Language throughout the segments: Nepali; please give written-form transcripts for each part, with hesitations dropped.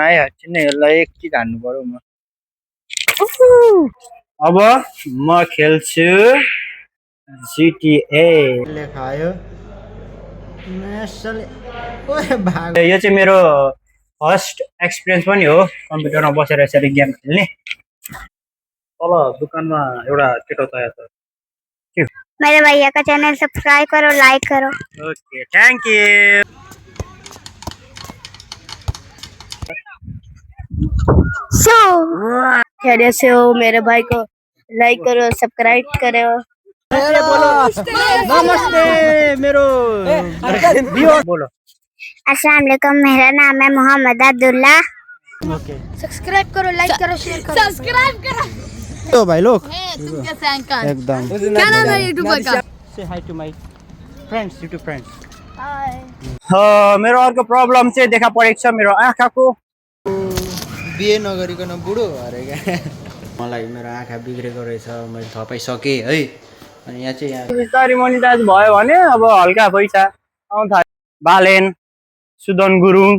आइहाल्छ नि यसलाई एकचोटि हान्नु पर्यो म अब म खेल्छु GTA लेखायो यो चाहिँ मेरो फर्स्ट एक्सपिरियन्स पनि हो कम्प्युटरमा बसेर यसरी गेम खेल्ने तल दुकानमा एउटा केटो तयार छ मेरे भैया का चैनल सब्सक्राइब करो, लाइक करो। ओके थ्याङ्क यू खैरियत से हो मेरे भाई को लाइक करो, सब्सक्राइब करो। नमस्ते मेरो बोलो अस्सलाम वालेकुम, मेरा नाम है मोहम्मद अब्दुल्ला। ओके सब्सक्राइब करो, लाइक करो, शेयर करो। सब्सक्राइब करो। तो भाई लोग तुम कैसे एंकर? एकदम क्या नाम है यूट्यूबर का? से hi to my friends YouTube friends मेरो अर्को प्रब्लम चाहिँ देखा परेको छ मेरो आँखाको बिहे नगरिकन बुढो अरे क्या मलाई मेरो आँखा बिग्रेको रहेछ मैले थपाइसकेँ है अनि यहाँ चाहिँ यहाँ बिस्तारै मोनिटाइज भयो भने अब हल्का पैसा आउन थाल्यो Balen Sudan Gurung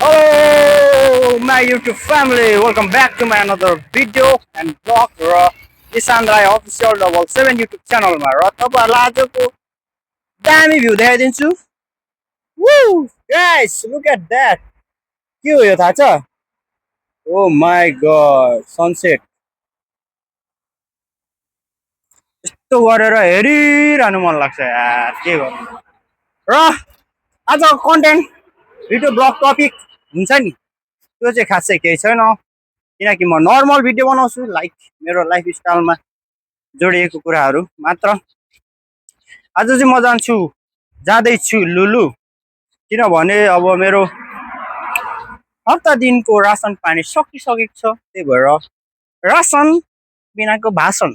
Oh, my YouTube family, welcome back to my another video and vlog र किसान राई अफिसियल 77 YouTube च्यानलमा र तपाईहरुलाई आजको दामी भ्यू देखाइदिन्छु Woo! Guys, look at that. के हो यो थाहा छ? Oh my god, sunset. यस्तो गरेर हेरिरहनु मन लाग्छ यार के गर्नु र आजको कन्टेन्ट भिडियो ब्लग टपिक हुन्छ नि त्यो चाहिँ खासै केही छैन किनकि म नर्मल भिडियो बनाउँछु लाइक मेरो लाइफ स्टाइलमा जोडिएको कुराहरू मात्र आज चाहिँ म जाँदैछु लुलु किनभने अब मेरो हप्ता दिनको रासन पानी सकिसकेको छ त्यही भएर रासन बिनाको भाषण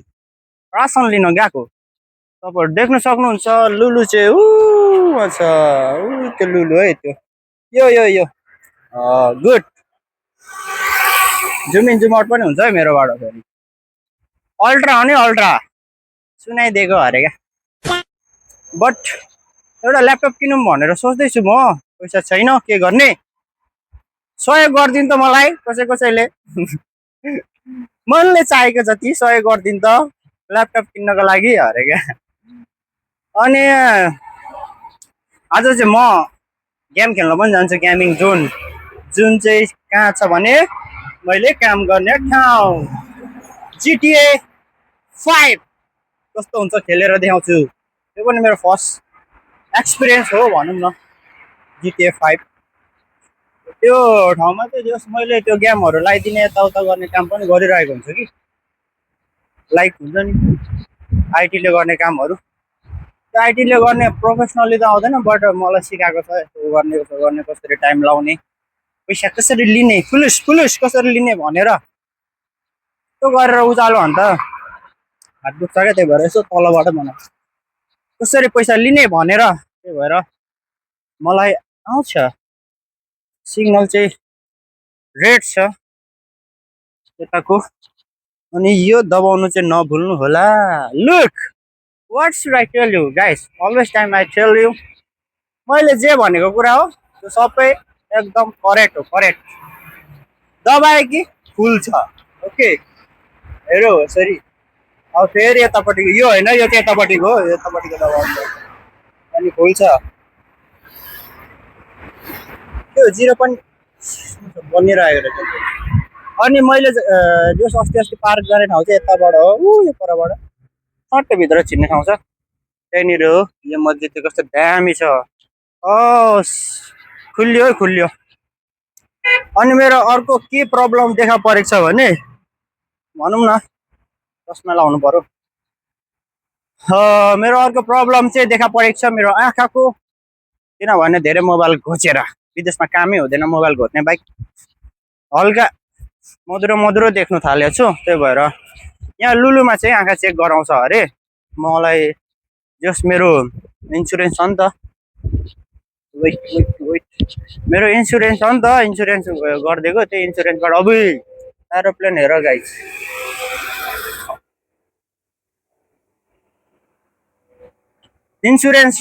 रासन लिन गएको तपाईहरु देख्न सक्नुहुन्छ लुलु चाहिँ उ छ उ त्यो लुलु है त्यो यो good zoom in zoom out पनि हुन्छ है मेरोबाट फेरि अल्ट्रा हो नि अल्ट्रा सुनाइदिएको अरे क्या बट एउटा ल्यापटप किनौँ भनेर सोच्दैछु म पैसा छैन के गर्ने सहयोग गरिदिनु त मलाई कसैले मनले चाहेको जति सहयोग गरिदिनु त ल्यापटप किन्नको लागि अरे क्या अनि आज चाहिँ म गेम खेल्न पनि जान्छु गेमिङ जोन जुन चाहिँ कहाँ छ भने मैले काम गर्ने ठाउँ GTA 5 कस्तो हुन्छ खेलेर देखाउँछु त्यो पनि मेरो फर्स्ट एक्सपिरियन्स हो भनौँ न GTA 5 त्यो ठाउँमा चाहिँ जस मैले त्यो गेमहरू लगाइदिने यताउता गर्ने काम पनि गरिरहेको हुन्छु कि लाइक हुन्छ नि आइटीले गर्ने कामहरू त्यो आइटीले गर्ने प्रोफेसनली त आउँदैन बट मलाई सिकाएको छ यसो गर्ने कसरी टाइम लाउने पैसा कसरी लिने पुलिस कसरी लिने भनेर त्यो गरेर उचालो अन्त हात दुख्छ क्या त्यही भएर यसो तलबाट बनाऊ कसरी पैसा लिने भनेर त्यही भएर मलाई आउँछ सिग्नल चाहिँ रेड छ यताको अनि यो दबाउनु चाहिँ नभुल्नु होला look what should I tell you guys always time I tell you मैले जे भनेको कुरा हो त्यो सबै एकदम करेक्ट हो करेक्ट दबाए कि फुल्छ ओके हेरो यसरी अब फेरि यतापट्टिको यो होइन यो चाहिँ यतापट्टिको हो यतापट्टिको दबाउँछ अनि फुल्छ त्यो जिरो पनि बनिरहेको रहेछ अनि मैले जो अस्ति पार्क गर्ने ठाउँ चाहिँ यताबाट हो यो परबाट सट्टै भित्र छिर्ने ठाउँ छ त्यहीँनिर हो यो मस्जिद चाहिँ कस्तो दामी छ खुल्यो है खुल्यो अनि मेरो अर्को के प्रब्लम देखा परेको छ भने भनौँ न चस्मा लाउनु पर्यो मेरो अर्को प्रब्लम चाहिँ देखा परेको छ मेरो आँखाको किनभने धेरै मोबाइल घोचेर विदेशमा कामै हुँदैन मोबाइल घोच्ने बाइक हल्का मधुरो देख्नु थालेको छु त्यही भएर यहाँ लुलुमा चाहिँ आँखा चेक गराउँछ अरे मलाई जस मेरो इन्सुरेन्स छ नि त वेट मेरो इन्सुरेन्स छ नि त इन्सुरेन्स गरिदिएको त्यो इन्सुरेन्सबाट अब एरोप्लेन हेर गाइस इन्सुरेन्स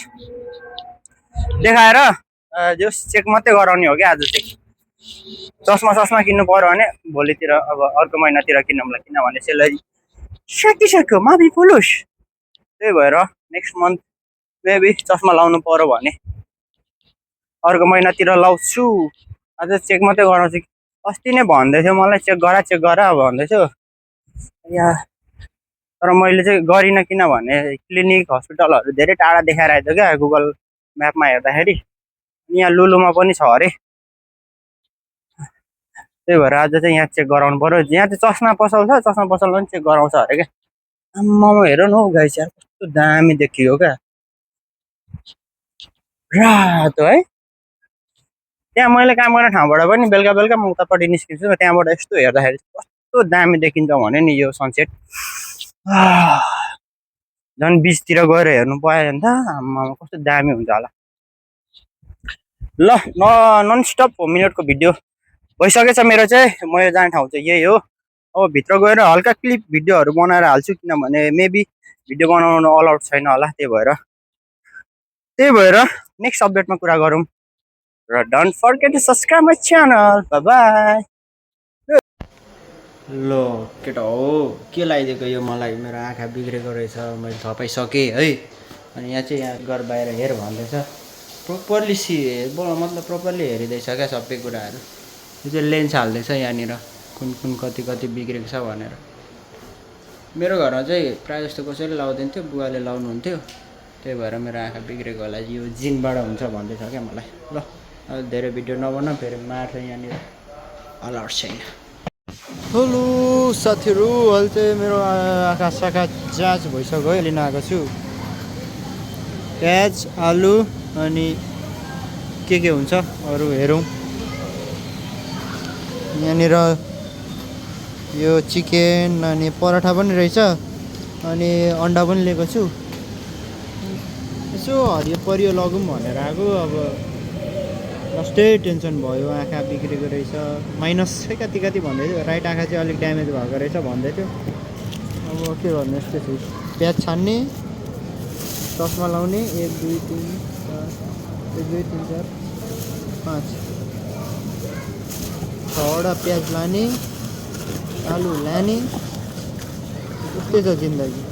देखाएर जस चेक मात्रै गराउने हो कि आज चाहिँ चस्मा किन्नु पर्यो भने भोलितिर अब अर्को महिनातिर किनौँला किनभने सेलरी सकिसक्यो माथि पुलुस त्यही भएर नेक्स्ट मन्थ मेबी चस्मा लाउनु पर्यो भने अर्को महिनातिर लाउँछु आज चेक मात्रै गराउँछु अस्ति नै भन्दै थियो मलाई चेक गर भन्दै थियो यहाँ तर मैले चाहिँ गरिनँ किनभने क्लिनिक हस्पिटलहरू धेरै टाढा देखाइरहेको थियो क्या गुगल म्यापमा हेर्दाखेरि यहाँ लुलुमा पनि छ अरे त्यही भएर आज चाहिँ यहाँ चेक गराउनु पर्यो यहाँ चाहिँ चस्मा पसल छ चस्मा पसलमा पनि चेक गराउँछ अरे क्या आम्मामा हेर न हौ गाइस यार कस्तो दामी देखियो क्या रातो है त्यहाँ मैले काम गर्ने ठाउँबाट पनि बेलुका बेलुका म उतापट्टि निस्किन्छु त्यहाँबाट यस्तो हेर्दाखेरि कस्तो दामी देखिन्छ भने नि यो सनसेट झन् बिचतिर गएर हेर्नु पायो भने त आम्मामा कस्तो दामी हुन्छ होला ल नन स्टप मिनटको भिडियो भइसकेछ मेरो चाहिँ म यो जाने ठाउँ चाहिँ यही हो अब भित्र गएर हल्का क्लिप भिडियोहरू बनाएर हाल्छु किनभने मेबी भिडियो बनाउनु अलाउड छैन होला त्यही भएर नेक्स्ट अपडेटमा कुरा गरौँ र don't forget to subscribe my channel bye ल केटा हो के लगाइदिएको यो मलाई मेरो आँखा बिग्रेको रहेछ मैले थपाइसकेँ है अनि यहाँ चाहिँ यहाँ घर बाहिर हेर भन्दैछ प्रोपरली मतलब प्रोपरली हेरिँदैछ क्या सबै कुराहरू यो चाहिँ लेन्स हाल्दैछ यहाँनिर कुन कति बिग्रेको छ भनेर मेरो घरमा चाहिँ प्रायः जस्तो कसैले लाउँदैन थियो बुवाले लाउनुहुन्थ्यो त्यही भएर मेरो आँखा बिग्रेको होला यो जिनबाट हुन्छ भन्दैछ क्या मलाई ल धेरै भिडियो नबनाऊ फेरि मार्छ यहाँनिर अलाउड छैन हेलो साथीहरू अहिले चाहिँ मेरो आँखा साखा जाँच भइसक्यो लिन आएको छु प्याज आलु अनि के हुन्छ अरू हेरौँ यहाँनिर यो चिकन अनि पराठा पनि रहेछ अनि अन्डा पनि लिएको छु यसो हरियो परियो लगौँ भनेर आएको अब लास्टै टेन्सन भयो आँखा बिग्रेको रहेछ माइनस है कति भन्दै थियो राइट आँखा चाहिँ अलिक ड्यामेज भएको रहेछ भन्दै थियो अब के गर्नु यस्तै छु प्याज छान्ने चस्मा लाउने 1 2 3 4 5 6वटा प्याज लाने आलु लाने यस्तै छ जिन्दगी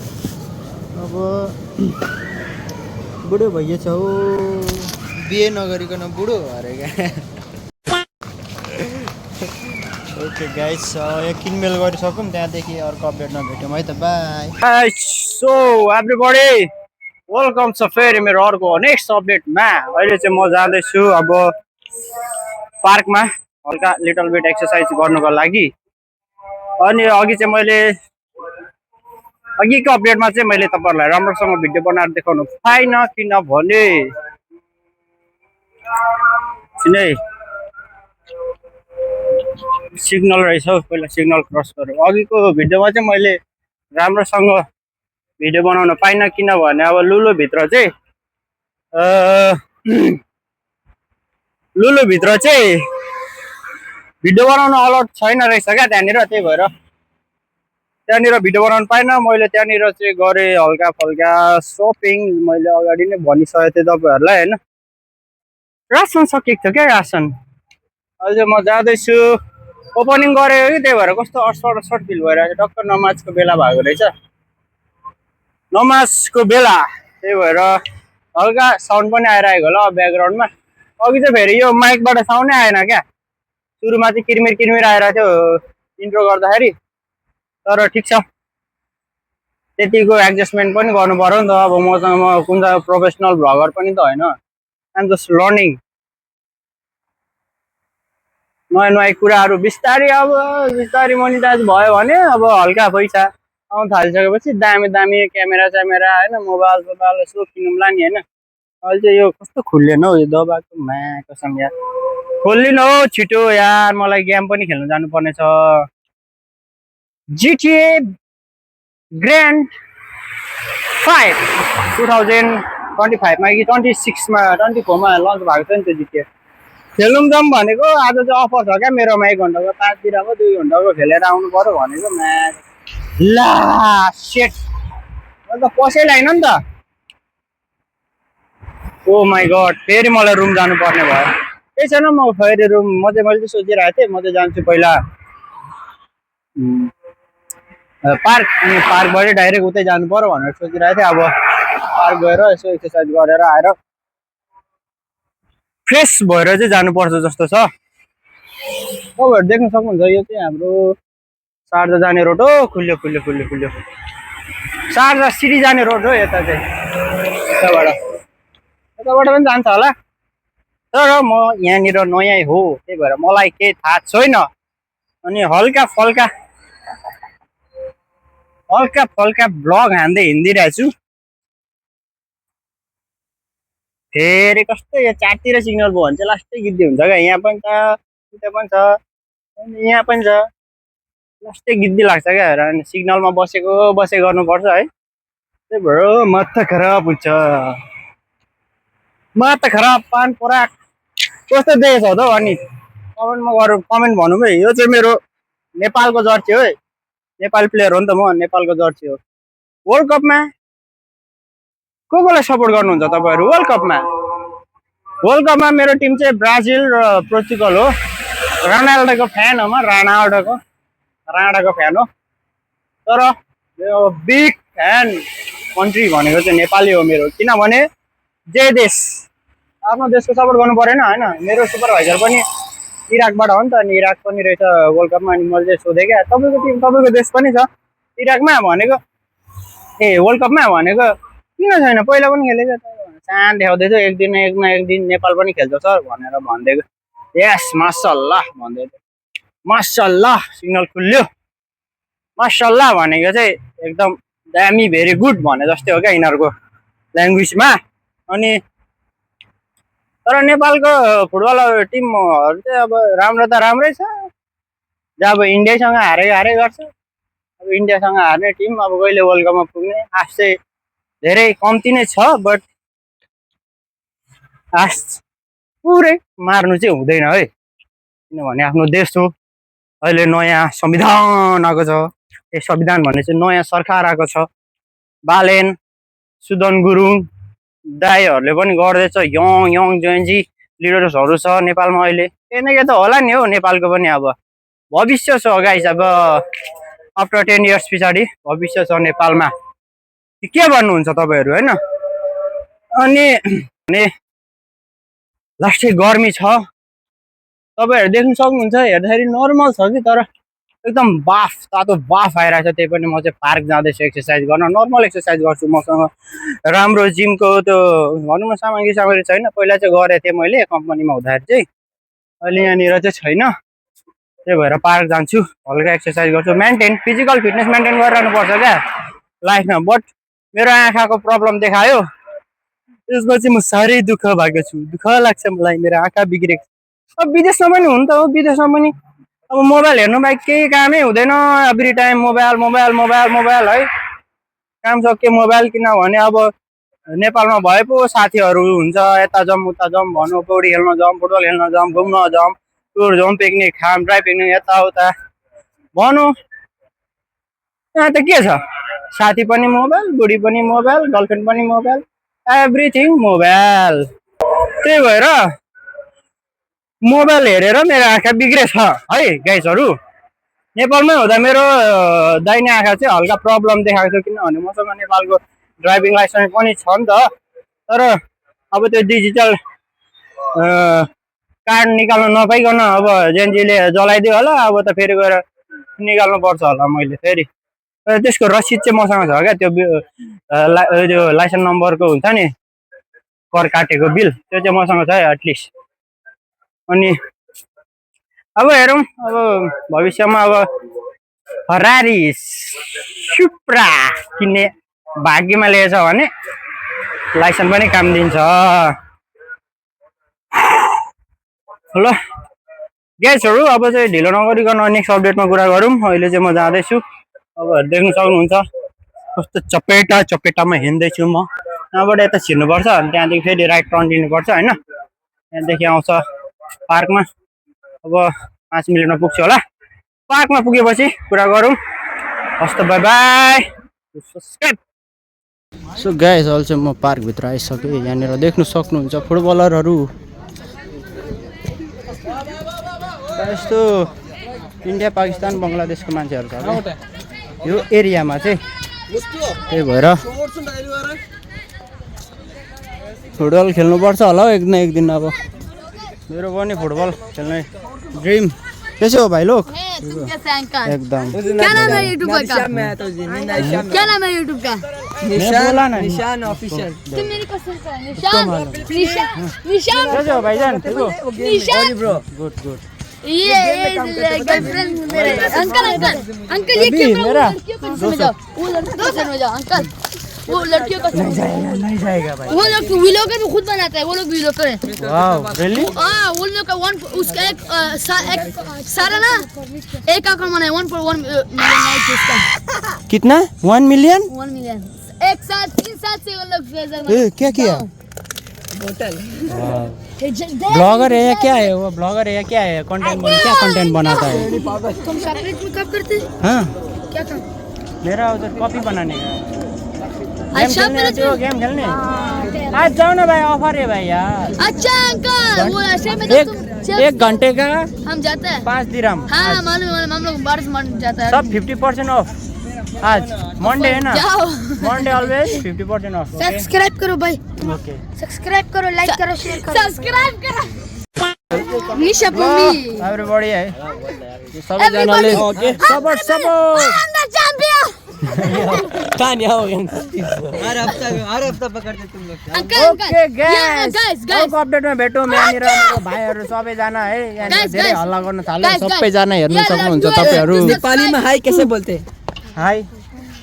अब बुढो भइएछ हो बिहे नगरिकन बुढो अरे क्या ओके गाइस यहाँ किनमेल गरिसकौँ त्यहाँदेखि अर्को अपडेटमा भेटौँ है त बाई सो एभ्रीबडी वेलकम छ फेरि मेरो अर्को नेक्स्ट अपडेटमा अहिले चाहिँ म जाँदैछु अब पार्कमा हल्का लिटल बिट एक्सर्साइज गर्नुको लागि अनि अघि चाहिँ मैले अघिको अपडेटमा चाहिँ मैले तपाईँहरूलाई राम्रोसँग भिडियो बनाएर देखाउनु पाइनँ किनभने सिग्नल रहेछ हौ पहिला सिग्नल क्रस गरौँ अघिको भिडियोमा चाहिँ मैले राम्रोसँग भिडियो बनाउन पाइनँ किनभने अब लुलुभित्र चाहिँ भिडियो बनाउन अलाउड छैन रहेछ क्या त्यहाँनिर त्यही भएर त्यहाँनिर भिडियो बनाउनु पाइनँ मैले त्यहाँनिर चाहिँ गरेँ हल्का फल्का सपिङ मैले अगाडि नै भनिसकेको थिएँ तपाईँहरूलाई होइन रासन सकिएको थियो क्या रासन अहिले चाहिँ म जाँदैछु ओपनिङ गरेको कि त्यही भएर कस्तो अडसट फिल भइरहेको छ टक्क नमाजको बेला भएको रहेछ नमाजको बेला त्यही भएर हल्का साउन्ड पनि आइरहेको होला ब्याकग्राउन्डमा अघि चाहिँ फेरि यो माइकबाट साउन्डै आएन क्या सुरुमा चाहिँ किरमिर आइरहेको थियो इन्ट्रो गर्दाखेरि तर ठिक छ त्यतिको एडजस्टमेन्ट पनि गर्नु पर्यो नि त अब मसँग म कुन चाहिँ प्रोफेसनल भ्लगर पनि त होइन आइएम जस्ट लर्निङ नयाँ कुराहरू बिस्तारै मोनिटाइज भयो भने अब हल्का पैसा आउनु थालिसकेपछि दामी क्यामेरा होइन मोबाइल यसो किनौँला नि होइन अहिले चाहिँ यो कस्तो खुल्लेन हौ यो दबाएको कसम यार खोल्लिन हौ छिटो यार मलाई गेम पनि खेल्नु जानुपर्ने छ GTA ग्रान्ड 5 2025 मा कि 26 मा 24 मा लन्च भएको छ नि त्यो GTA खेल्नु जाऊँ भनेको आज चाहिँ अफर छ क्या मेरोमा 1 घन्टाको 5 दिनको 2 घन्टाको खेलेर आउनु पर्यो भनेको म्याच ला सेट म त पसै लाइन नि त ओ माई गड फेरि मलाई रुम जानुपर्ने भयो केही छैन म फेरि रुम मैले चाहिँ सोचिरहेको थिएँ म चाहिँ जान्छु पहिला पार्क अनि पार्कबाट डाइरेक्ट उतै जानु पर्यो भनेर सोचिरहेको थिएँ अब पार्क गएर यसो एक्सर्साइज गरेर आएर फ्रेस भएर चाहिँ जानुपर्छ जस्तो छ तपाईँहरू देख्न सक्नुहुन्छ यो चाहिँ हाम्रो शारदा जाने रोड हो खुल्यो खुल्यो खुल्यो खुल्यो शारदा सिटी जाने रोड हो यता चाहिँ यताबाट पनि जान्छ होला तर म यहाँनिर नयाँ हो त्यही भएर मलाई केही थाहा छैन अनि हल्का फल्का ब्लग हान्दै हिँडिरहेको छु फेरि कस्तो यो चारतिर सिग्नल भयो भने चाहिँ लास्टै गिद्दी हुन्छ क्या यहाँ पनि छ उता पनि छ अनि यहाँ पनि छ लास्टै गिद्दी लाग्छ क्या अनि सिग्नलमा बसे गर्नुपर्छ है त्यही भएर माथा खराब हुन्छ माथा खराब पान पराक कस्तो देखेछ त अनि कमेन्ट भनौँ है यो चाहिँ मेरो नेपालको जर्सी हो है नेपाली प्लेयर हो नि त म नेपालको जर्सी हो वर्ल्ड कपमा कोलाई सपोर्ट गर्नुहुन्छ तपाईँहरू वर्ल्ड कपमा मेरो टिम चाहिँ ब्राजिल र पोर्चुगल हो रोनाल्डोको फ्यान हो म राणाको फ्यान हो तर यो बिग फ्यान कन्ट्री भनेको चाहिँ नेपाली हो मेरो किनभने जे देश आफ्नो देशको सपोर्ट गर्नु परेन होइन मेरो सुपरभाइजर पनि इराकबाट हो नि त अनि इराक पनि रहेछ वर्ल्ड कपमा अनि मैले चाहिँ सोधेँ क्या तपाईँको टिम तपाईँको देश पनि छ इराकमा भनेको ए वर्ल्ड कपमा भनेको किन छैन पहिला पनि खेलेको चाहना देखाउँदैछ एक दिन नेपाल पनि खेल्छ सर भनेर भनिदिएको यस मासल्लाह भन्दै मासल्लाह सिग्नल खुल्यो मासल्लाह भनेको चाहिँ एकदम दामी भेरी गुड भने जस्तै हो क्या यिनीहरूको ल्याङ्ग्वेजमा अनि तर नेपालको फुटबल टिमहरू चाहिँ अब राम्रो त राम्रै छ जब इन्डियासँग हारै गर्छ अब इन्डियासँग हार्ने टिम अब कहिले वर्ल्ड कपमा पुग्ने आश चाहिँ धेरै कम्ती नै छ बट आश पुरै मार्नु चाहिँ हुँदैन है किनभने आफ्नो देश हो अहिले नयाँ संविधान आएको छ ए संविधान भने चाहिँ नयाँ सरकार आएको छ बालेन सुदन गुरुङ दाईहरूले पनि गर्दैछ यङ जेन्जी लिडर्सहरू छ नेपालमा अहिले त्यही त होला नि हौ नेपालको पनि अब भविष्य छ गाइस अब आफ्टर 10 इयर्स पछाडि भविष्य छ नेपालमा के भन्नुहुन्छ तपाईँहरू होइन अनि लास्टै गर्मी छ तपाईँहरू देख्न सक्नुहुन्छ हेर्दाखेरि नर्मल छ कि तर एकदम तातो बाफ आइरहेको छ त्यही पनि म चाहिँ पार्क जाँदैछु एक्सर्साइज गर्न नर्मल एक्सर्साइज गर्छु मसँग राम्रो जिमको त्यो भनौँ न सामग्री छैन पहिला चाहिँ गरेको थिएँ मैले कम्पनीमा हुँदाखेरि चाहिँ अहिले यहाँनिर चाहिँ छैन त्यही भएर पार्क जान्छु हल्का एक्सर्साइज गर्छु फिजिकल फिटनेस मेन्टेन गरिरहनुपर्छ क्या लाइफमा बट मेरो आँखाको प्रब्लम देखायो त्यसमा चाहिँ म साह्रै दुःख भएको छु दुःख लाग्छ मलाई मेरो आँखा बिग्रेको अब विदेशमा पनि हुन् त हो विदेशमा पनि अब मोबाइल हेर्नु बाहेक केही कामै हुँदैन एभ्री टाइम मोबाइल है काम सक्यो मोबाइल किनभने अब नेपालमा भए पो साथीहरू हुन्छ यता जाउँ उता जाउँ भनौँ पौडी खेल्न जाउँ फुटबल खेल्न जाउँ घुम्न जाउँ टुर जाउँ पिकनिक खाम ड्राई पिकनिक यताउता भनौँ यहाँ त के छ साथी पनि मोबाइल बुढी पनि मोबाइल गर्लफ्रेन्ड पनि मोबाइल एभ्रिथिङ मोबाइल त्यही भएर मोबाइल हेरेर मेरो आँखा बिग्रेछ है गाइसहरू नेपालमै हुँदा मेरो दाहिने आँखा चाहिँ हल्का प्रब्लम देखाएको छ किनभने मसँग नेपालको ड्राइभिङ लाइसेन्स पनि छ नि त तर अब त्यो डिजिटल कार्ड निकाल्न नपाइकन अब जेएनजीले जलाइदियो होला अब त फेरि गएर निकाल्नु पर्छ होला मैले फेरि त्यसको रसिद चाहिँ मसँग छ क्या त्यो लाइसेन्स नम्बरको हुन्छ नि कर काटेको बिल त्यो चाहिँ मसँग छ एटलिस्ट अनि अब हेरौँ अब भविष्यमा अब फरारी सुप्रा किन्ने भाग्यमा लिएछ भने लाइसेन्स पनि काम दिन्छ ल ग्यासहरू अब चाहिँ ढिलो नगरिकन नेक्स्ट अपडेटमा कुरा गरौँ अहिले चाहिँ म जाँदैछु अब देख्न सक्नुहुन्छ कस्तो चपेटामा हिँड्दैछु म यहाँबाट यता छिर्नुपर्छ अनि त्यहाँदेखि फेरि राइट टर्न लिनुपर्छ होइन त्यहाँदेखि आउँछ पार्कमा अब 5 मिनटमा पुग्छु होला पार्कमा पुगेपछि कुरा गरौँ हस्त by by subscribe so guys अहिले चाहिँ म पार्कभित्र आइसकेँ। यहाँनिर देख्नु सक्नुहुन्छ फुटबलरहरू। यस्तो इन्डिया पाकिस्तान बङ्गलादेशको मान्छेहरू छ क्या यो एरियामा चाहिँ। त्यही भएर फुटबल खेल्नुपर्छ होला हौ एक न एक दिन। अब मेरो पनि फुटबल खेल्ने ड्रिम। कैसे हो भाई लोग? कैसे अंकल? एकदम। क्या नाम है यूट्यूब का? क्या नाम है यूट्यूब का? निशान ऑफिशियल। तुम मेरी कसम से निशान निशान कैसे हो भाईजान? ठीक हो? निशान गुड गुड। ये गर्लफ्रेंड मेरे अंकल अंकल अंकल ये अभी क्यों मेरा वो लड़कियों का जाओ अंकल वो लड़कियों का नहीं जाएगा भाई। वो लोग वीलॉगर भी खुद बनाते हैं। वो लोग वीलॉगर हैं। Wow really? हाँ वो लोग का उसका एक सारा ना एक अकाउंट बनाए 1.1 मिलियन उसका। कितना? 1 मिलियन? 1 मिलियन एक साथ 3 साल से वो लोग क्या किया? ब्लॉगर है या क्या है? वो ब्लॉगर है या क्या है? क्या कंटेंट बनाता है? तुम सेपरेट में कब करते? हाँ क्या काम? मेरा उधर कॉपी बनाने का। अच्छा गेम खेलने आज जाओ ना भाई, ऑफर है भाई यार। अच्छा अंकल वो ऐसे में एक घंटे का हम जाते हैं 5 दिरहम। हाँ मालूम हम लोग 12 मन जाता है सब 50% ऑफ। आज मंडे है ना? जाओ मंडे ऑलवेज 50% ऑफ। सब्सक्राइब करो भाई। ओके सब्सक्राइब करो लाइक करो शेयर करो सब्सक्राइब करो निशा मम्मी एवरीबॉडी है सबै जनाले सपोर्ट अंदर चैंपियन कहानी हो गया। हर हफ्ता पकड़ते तुम लोग। अंकल ओके गाइस गाइस अपडेटमा भेटौँ। यहाँनिर मेरो भाइहरू सबैजना है यहाँनिर धेरै हल्ला गर्न थाल्यो। सबैजना हेर्न सक्नुहुन्छ तपाईहरू। नेपाली में हाय कैसे बोलते हैं? हाय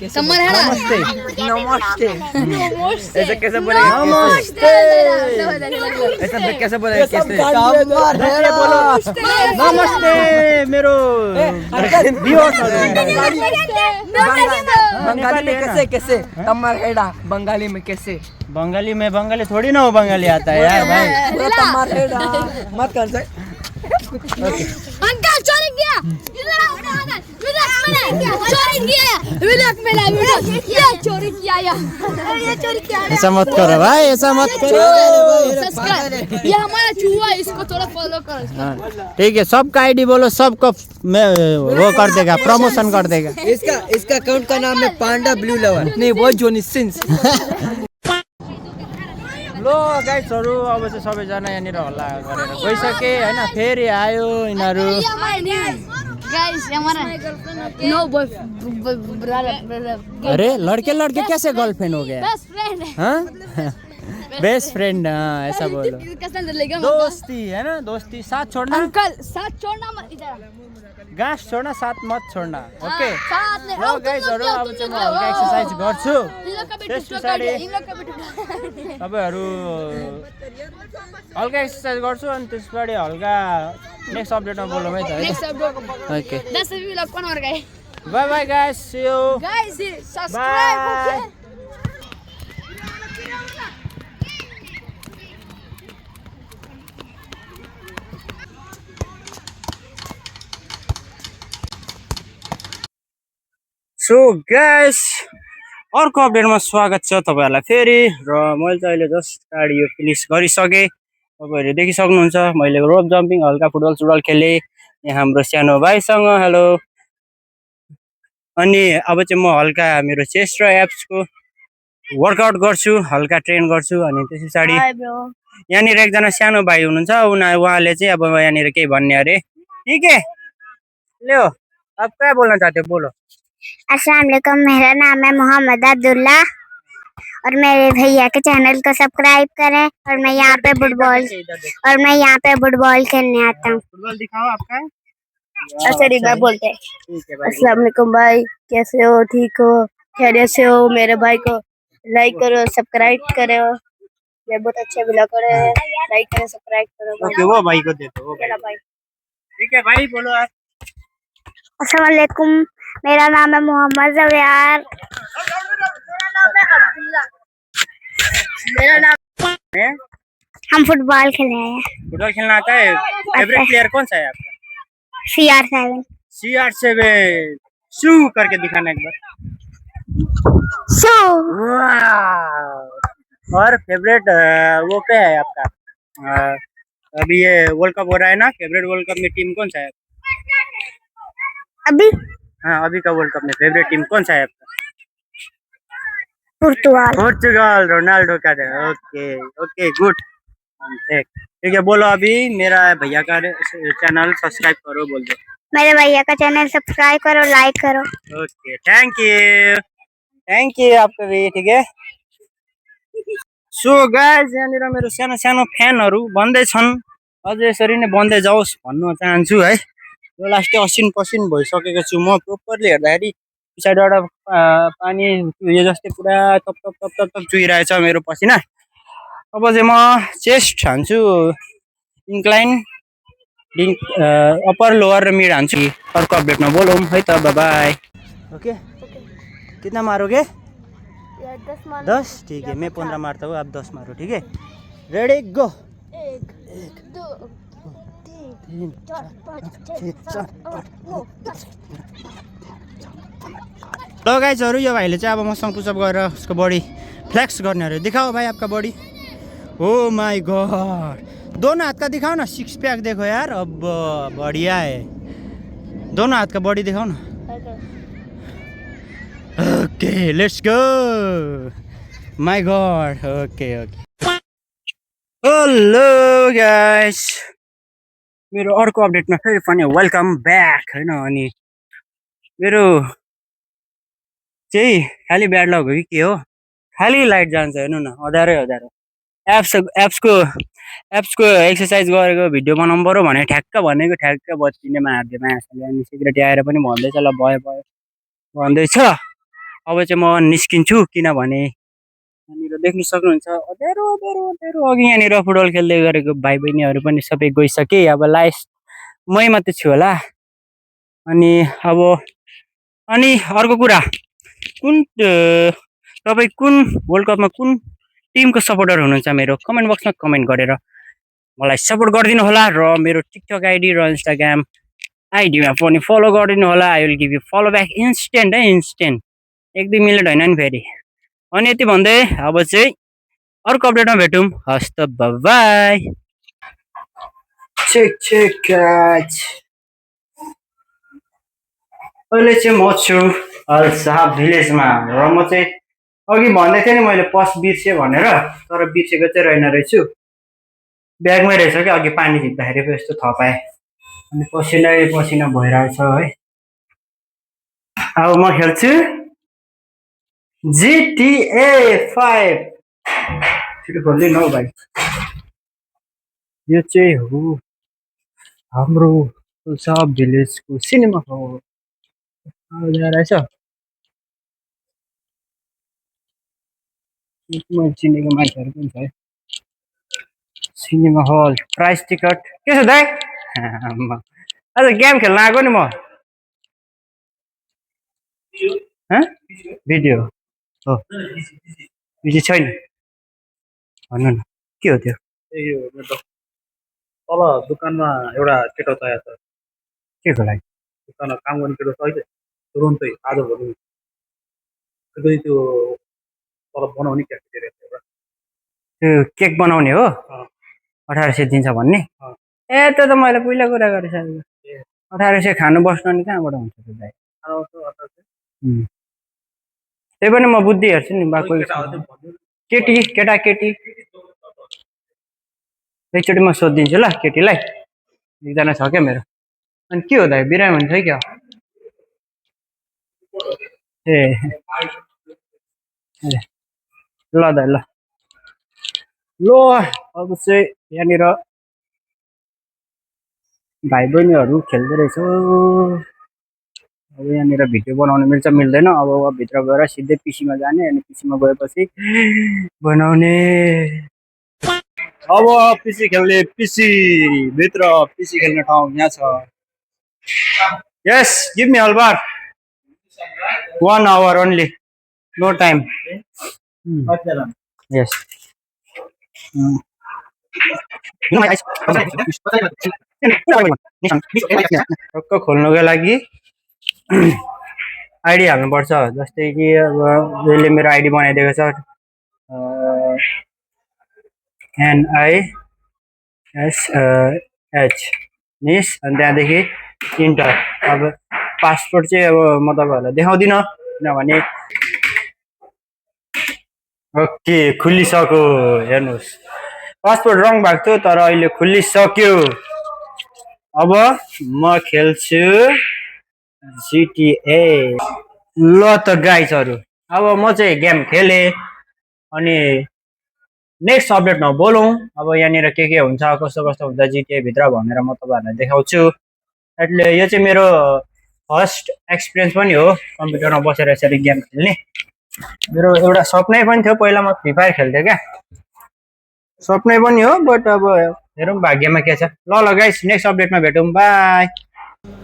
कमर है नमस्ते। नमस्ते। नमस्ते ऐसे कैसे बोलेंगे? नमस्ते। ऐसा कैसे बोलेंगे? कैसे? नमस्ते बोलो। नमस्ते मेरो व्यूअर्सहरु। बंगाली में कैसे कैसे? तम्मर हेडा बंगाली में कैसे? बंगाली में बंगाली थोड़ी ना हो बंगाली आता है यार भाई। तम्मर हेडा मत कर से। अंकल चोरी किया चोरी किया ये चोरी किया ये चोरी किया। ऐसा मत करो भाई, ऐसा मत करो। सब्सक्राइब ये हमारा चूहा है इसको थोड़ा फॉलो करो। हाँ, ठीक है सबका आईडी बोलो, सबको मैं वो कर देगा, प्रमोशन कर देगा। इसका अकाउंट का नाम है पांडा ब्लू लवर। नहीं वो जोनी सिंस। लो गाइसहरू अब चाहिँ सबैजना यहाँनिर हल्ला गरेर गइसके होइन। फेरि आयो यिनीहरू। गाइस हमारा नो अरे लड़के लड़के कैसे गर्लफ्रेंड हो गया? बेस्ट फ्रेंड हाँ बेस्ट फ्रेंड। हाँ ऐसा बोलो। कैसा लगेगा दोस्ती है ना, दोस्ती साथ छोड़ना, अंकल साथ छोड़ना मत इधर गाँस छोड्न साथ मत छोड्न। ओके साथ में ल गाइसहरू अब चाहिँ म हल्का एक्सर्साइज गर्छु। इन लोग का भी त्यस टुकड़ा पछाडि इन लोग का भी टुकड़ा तपाईँहरू हल्का एक्सर्साइज गर्छु अनि त्यस पछाडि हल्का नेक्स्ट अपडेटमा बोलौँ है त। नेक्स्ट अपडेट ओके 10 भी लोग कौन और गए bye bye guys, see you guys subscribe bye. So guys अर्को अपडेटमा स्वागत छ तपाईँहरूलाई फेरि। र मैले चाहिँ अहिले जस्ट गाडी यो फिनिस गरिसकेँ। तपाईँहरू देखिसक्नुहुन्छ मैले रोप जम्पिङ हल्का फुटबल सुटबल खेलेँ यहाँ हाम्रो सानो भाइसँग। हेलो। अनि अब चाहिँ म हल्का मेरो चेस्ट र एप्सको वर्कआउट गर्छु, हल्का ट्रेन गर्छु। अनि त्यस पछाडि हाय ब्रो यहाँनिर एकजना सानो भाइ हुनुहुन्छ, उहाँले चाहिँ अब यहाँनिर केही भन्ने अरे। ठीक है लो अब क्या बोल्न चाहते हो बोलो। अस्सलाम वालेकुम, मेरा नाम है मोहम्मद अब्दुल्ला और मेरे भैया के चैनल को सब्सक्राइब करें। और मैं यहाँ पे फुटबॉल खेलने आता हूँ। फुटबॉल दिखाओ आपका। अच्छा रिबा बोलते हैं ठीक है भाई। अस्सलाम वालेकुम भाई, कैसे हो? ठीक हो? खैरियत से हो? मेरे भाई को लाइक करो सब्सक्राइब करो, ये बहुत अच्छे ब्लॉगर है। लाइक करो सब्सक्राइब करो ओके वो भाई को दे दो, वो भाई। भाई। ठीक है भाई बोलो आप। अस्सलाम वालेकुम, मेरा नाम है मोहम्मद जवेयार। मेरा नाम हैं? हम फुटबॉल खेले हैं। फुटबॉल खेलना आता है? फेवरेट प्लेयर कौन सा है आपका? CR7। CR7 शू करके दिखाना एक बार। सो और फेवरेट वो क्या है आपका? अभी ये वर्ल्ड कप हो रहा है ना, फेवरेट वर्ल्ड कप में टीम कौन सा है? अभी हाँ, अभी का वर्ल्ड कप में फेवरेट टीम कौन सा है आपका? पुर्तगाल। पोर्चुगल, रोनाल्डो का है। Okay okay good. ठीक ठीक है, बोलो अभी मेरा भैया का चैनल सब्सक्राइब करो बोल दो। मेरे भैया का चैनल सब्सक्राइब करो, लाइक करो। ओके थ्याङ्क यू आपको भी। ठीक है, सो गाइज यहाँनिर मेरो सानो सानो फ्यानहरू बन्दै छन्, अझै यसरी नै बन्दै जाओस् भन्न चाहन्छु है। यो लास्टै असिन पसिन भइसकेको छु म। प्रोपरली हेर्दाखेरि पछाडिबाट पानी यो जस्तै पुरा तप तप तप तप तप चुहिरहेछ मेरो पसिना। अब चाहिँ म चेस्ट हान्छु, इन्क्लाइन अप्पर लोअर र मिड हान्छु। अर्को अपडेटमा बोलौँ है त, बाई। ओके कितना मारोगे? 10? ठीक है, मैं 15 मारता हूँ, आप 10 मारो। ठीक है, रेडी गो। 1 2 3 4 5 6 7 8 9 10। ल गाइजहरू, यो भाइले चाहिँ अब मसँग पुसअप गरेर उसको बडी फ्लेक्स गर्ने अरे। दिखाओ भाई आपका बॉडी। ओ माय गॉड, दोनों हाथ का दिखाओ ना, 6 पैक देखो यार। अब बढ़िया है, दोनों हाथ का बॉडी दिखाओ ना। Okay let's go, my God. Okay okay, hello guys, मेरो अर्को अपडेटमा फेरि पनि वेलकम ब्याक हैन। अनि मेरो चाहिँ खालि ब्याड लक हो कि के हो, खालि लाइट जान्छ हेर्नु न, अधारै अधारो। एप्सको एक्सर्साइज गरेको भिडियो बनाउनु पऱ्यो भने ठ्याक्क भनेको ठ्याक्क बत्ती नै मारिदियो मायाले। अनि सिक्रेट आएर पनि भन्दैछ ल भयो भयो भन्दैछ। अब चाहिँ म निस्किन्छु, किनभने यहाँनिर देख्न सक्नुहुन्छ अँध्यारो अँध्यारो अँध्यारो। अघि यहाँनिर फुटबल खेल्दै गरेको भाइ बहिनीहरू पनि सबै गइसके, अब लास्ट मै मात्रै छु होला। अनि अब अनि अर्को कुरा, कुन तपाईँ कुन वर्ल्ड कपमा कुन टिमको सपोर्टर हुनुहुन्छ, मेरो कमेन्ट बक्समा कमेन्ट गरेर मलाई सपोर्ट गरिदिनु होला। र मेरो टिकटक आइडी र इन्स्टाग्राम आइडीमा पनि फलो गरिदिनु होला। I will give you follow back instant है, इन्स्टेन्ट, 1-2 मिनट होइन नि फेरि। अनि यति भन्दै अब चाहिँ अर्को अपडेटमा भेटौँ। हस् त, बाई। चेक चेक गाइज, अहिले चाहिँ म छु अल साहब भिलेजमा। र म चाहिँ अघि भन्दै थिएँ नि मैले पर्स बिर्सेँ भनेर, तर बिर्सेको चाहिँ रहेन रहेछु, ब्यागमै रहेछ क्या। अघि पानी झिक्दाखेरि पो यस्तो थाहा पाएँ। अनि पसिनै पसिना भइरहेछ है। अब म खेल्छु GTA 5। छिटो खोलिदिनु हौ भाइ, यो चाहिँ हो हाम्रो सब भिलेजको सिनेमा हल। रहेछ मैले चिनेको मान्छेहरू पनि छ है। सिनेमा हल प्राइस टिकट के छ दाइ? आज गेम खेल्न आएको नि म। भिडियो हो, भिडियो छैन भन्नु न, के हो त्यो? तल दोकानमा एउटा केटो चाहिएको छ, के को लागि? दोकानमा काम गर्ने केटो छ अहिले तुरुन्तै आज भोलि त्यो तल बनाउने क्याफेटेरिया एउटा। त्यो केक बनाउने हो, 1800 दिन्छ भन्ने? ए त्यो त मैले पहिला कुरा गरिसकेको। 1800 खानु बस्नु नि कहाँबाट हुन्छ त्यो दाइ? त्यही पनि म बुद्धि हेर्छु नि बाको। केटी केटा केटी एकचोटि म सोधिदिन्छु ल केटीलाई, एकजना छ क्या मेरो। अनि के हो दाइ, बिरामी हुन्छ है क्या? ए ल दाइ ल ल। अब चाहिँ यहाँनिर भाइ बहिनीहरू खेल्दै रहेछ। अब यहाँनिर भिडियो बनाउनु मिल्छ मिल्दैन, अब भित्र गएर सिधै पिसीमा जाने, अनि पिसीमा गएपछि बनाउने। अब पिसी खेल्ने, पिसी भित्र पिसी खेल्ने ठाउँ यहाँ छ। यस, गिभ मी हलबार, 1 hour only, no time. Yes, टक्क खोल्नुको लागि आइडी हाल्नुपर्छ जस्तै कि अब यसले मेरो आइडी बनाइदिएको छ NISH निस अनि त्यहाँदेखि इन्टर। अब पासपोर्ट चाहिँ अब म तपाईँहरूलाई देखाउँदिनँ किनभने ओके खुलिसक्यो हेर्नुहोस् पासपोर्ट रङ भएको थियो तर अहिले खुलिसक्यो। अब म खेल्छु GTA। ल त गाइजहरू अब म चाहिँ गेम खेलेँ अनि नेक्स्ट अपडेटमा बोलौँ अब यहाँनिर के हुन्छ कस्तो कस्तो हुन्छ GTA भित्र भनेर म तपाईँहरूलाई देखाउँछु। એટલે यो चाहिँ मेरो फर्स्ट एक्सपिरियन्स पनि हो कम्प्युटरमा बसेर यसरी गेम खेल्ने। मेरो एउटा सपनै पनि थियो पहिला म फ्री फायर खेल्थेँ क्या सपनै पनि हो बट अब हेरौँ भाग्यमा के छ। ल ल गाइस नेक्स्ट अपडेटमा भेटौँ बाई।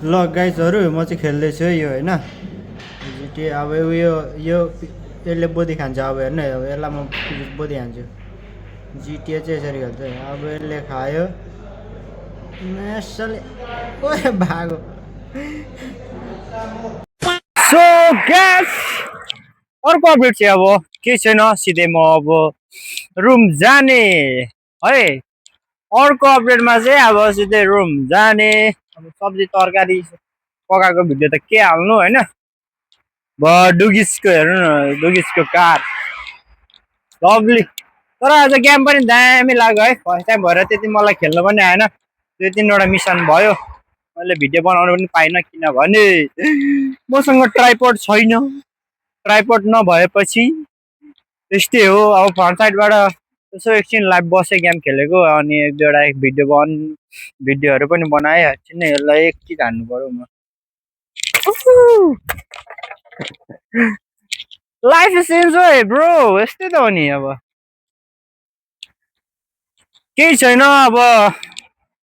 ल गाइजहरू म चाहिँ खेल्दैछु यो होइन जिटिए। अब यो यसले बोधी खान्छ अब हेर्नु अब यसलाई म बोधी खान्छु। जिटिए चाहिँ यसरी खेल्छ अब यसले खायो यसले ओए भागो। सो ग्यास अर्को अपडेट चाहिँ अब केही छैन सिधै म अब रुम जाने है। अर्को अपडेटमा चाहिँ अब सिधै रुम जाने। अब सब्जी तरकारी पकाएको भिडियो त के हाल्नु होइन। डुगिसको हेर्नु न डुगिसको कार लभली तर आज गेम पनि दामी लाग्यो है। फर्स्ट टाइम भएर त्यति मलाई खेल्नु पनि आएन 2-3वटा मिसन भयो मैले भिडियो बनाउनु पनि पाइनँ किनभने मसँग ट्राइपड छैन। ट्राइपड नभएपछि त्यस्तै हो अब फ्रन्ट साइडबाट यसो एकछिन लाइभ बसेँ गेम खेलेको अनि एक दुईवटा भिडियोहरू पनि बनाएँ। एकछिन नै यसलाई एकछिन हान्नु पऱ्यो म। लाइफ इज इन्जोय ब्रो यस्तै त हो नि अब केही छैन। अब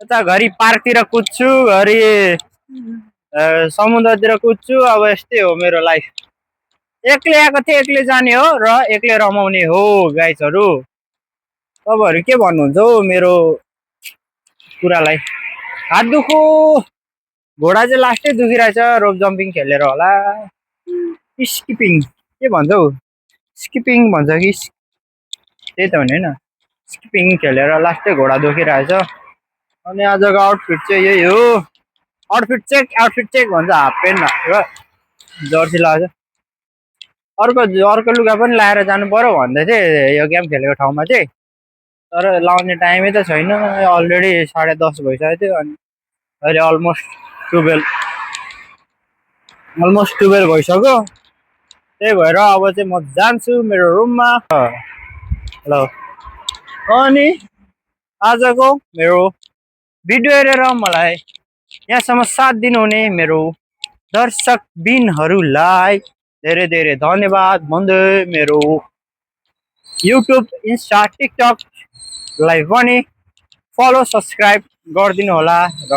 यता घरि पार्कतिर कुद्छु घरि समुद्रतिर कुद्छु अब यस्तै हो मेरो लाइफ। एक्लै आएको थिएँ एक्लै जाने हो र एक्लै रमाउने हो गाइजहरू। तपाईँहरू के भन्नुहुन्छ हौ मेरो कुरालाई। हात दुखो घोडा चाहिँ लास्टै दुखिरहेछ रोप जम्पिङ खेलेर होला स्किपिङ के भन्छ हौ स्किपिङ भन्छ कि त्यही त भने होइन स्किपिङ खेलेर लास्टै घोडा दुखिरहेछ। अनि आजको आउटफिट चाहिँ यही हो आउटफिट चेक भन्छ हाफ पेन्ट र जर्सी लगाएको छ। अर्को लुगा पनि लाएर जानु पर्यो भन्दै थिएँ यो गेम खेलेको ठाउँमा चाहिँ तर लाउने टाइमै त छैन। अलरेडी 10:30 भइसकेको थियो अनि अहिले अलमोस्ट 12 भइसक्यो। त्यही भएर अब चाहिँ म जान्छु मेरो रुममा। हेलो अनि आजको मेरो भिडियो हेरेर मलाई यहाँसम्म साथ दिनुहुने मेरो दर्शक बिनहरूलाई धेरै धेरै धन्यवाद भन्दै मेरो युट्युब इन्स्टा टिकटकलाई पनि फलो सब्सक्राइब गरिदिनु होला र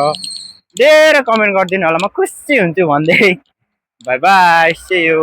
धेरै कमेन्ट गरिदिनु होला म खुसी हुन्छु भन्दै बाई बाई सी यू।